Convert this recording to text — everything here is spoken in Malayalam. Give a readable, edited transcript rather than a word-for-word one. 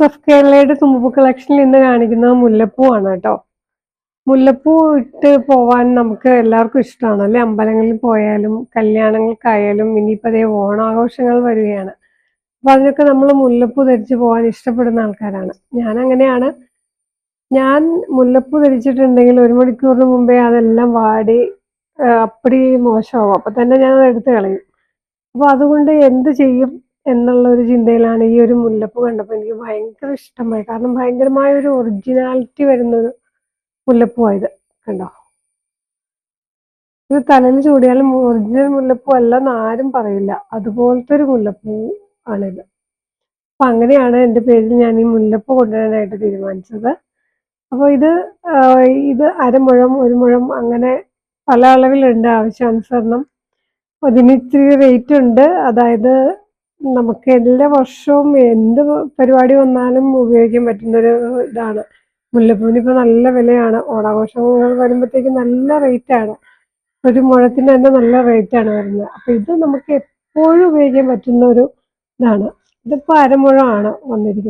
ഓഫ് കേരളയുടെ തുമ്പപ്പൂ കളക്ഷനിൽ ഇന്ന് കാണിക്കുന്നത് മുല്ലപ്പൂവാണ് കേട്ടോ. മുല്ലപ്പൂ ഇട്ട് പോവാൻ നമുക്ക് എല്ലാവർക്കും ഇഷ്ടമാണ് അല്ലെ. അമ്പലങ്ങളിൽ പോയാലും കല്യാണങ്ങൾക്കായാലും ഇനിയിപ്പോ അതേ ഓണാഘോഷങ്ങൾ വരികയാണ്. അപ്പൊ അതിനൊക്കെ നമ്മൾ മുല്ലപ്പൂ ധരിച്ച് പോകാൻ ഇഷ്ടപ്പെടുന്ന ആൾക്കാരാണ്. ഞാൻ അങ്ങനെയാണ്. ഞാൻ മുല്ലപ്പൂ ധരിച്ചിട്ടുണ്ടെങ്കിൽ 1 മണിക്കൂറിന് മുമ്പേ അതെല്ലാം വാടി അപ്പടി മോശമാവും. അപ്പൊ തന്നെ ഞാൻ അത് എടുത്ത് കളയും. അപ്പൊ അതുകൊണ്ട് എന്ത് ചെയ്യും എന്നുള്ള ഒരു ചിന്തയിലാണ് ഈ ഒരു മുല്ലപ്പൂ കണ്ടപ്പോൾ എനിക്ക് ഭയങ്കര ഇഷ്ടമായി. കാരണം ഭയങ്കരമായ ഒരു ഒറിജിനാലിറ്റി വരുന്നൊരു മുല്ലപ്പൂവായത്. കണ്ടോ? ഇത് തലയിൽ ചൂടിയാലും ഒറിജിനൽ മുല്ലപ്പൂ അല്ലെന്ന് ആരും പറയില്ല. അതുപോലത്തെ ഒരു മുല്ലപ്പൂ ആണിത്. അപ്പൊ അങ്ങനെയാണ് എൻ്റെ പേരിൽ ഞാൻ ഈ മുല്ലപ്പൂ കൊണ്ടുവരാനായിട്ട് തീരുമാനിച്ചത്. അപ്പോൾ ഇത് അരമുഴം, 1 മുഴം അങ്ങനെ പല അളവിലുണ്ട് ആവശ്യാനുസരണം. അതിന് ഇച്ചിരി റേറ്റ് ഉണ്ട്. അതായത് നമുക്ക് എല്ലാ വർഷവും എന്ത് പരിപാടി വന്നാലും ഉപയോഗിക്കാൻ പറ്റുന്നൊരു ഇതാണ്. മുല്ലപ്പൂവിന് ഇപ്പൊ നല്ല വിലയാണ്. ഓണാഘോഷങ്ങൾ വരുമ്പോഴത്തേക്കും നല്ല റേറ്റാണ്. 1 മുഴത്തിന് തന്നെ നല്ല റേറ്റാണ് വരുന്നത്. അപ്പൊ ഇത് നമുക്ക് എപ്പോഴും ഉപയോഗിക്കാൻ പറ്റുന്ന ഒരു ഇതാണ്. ഇതിപ്പോ അരമുഴമാണ് വന്നിരിക്കുന്നത്.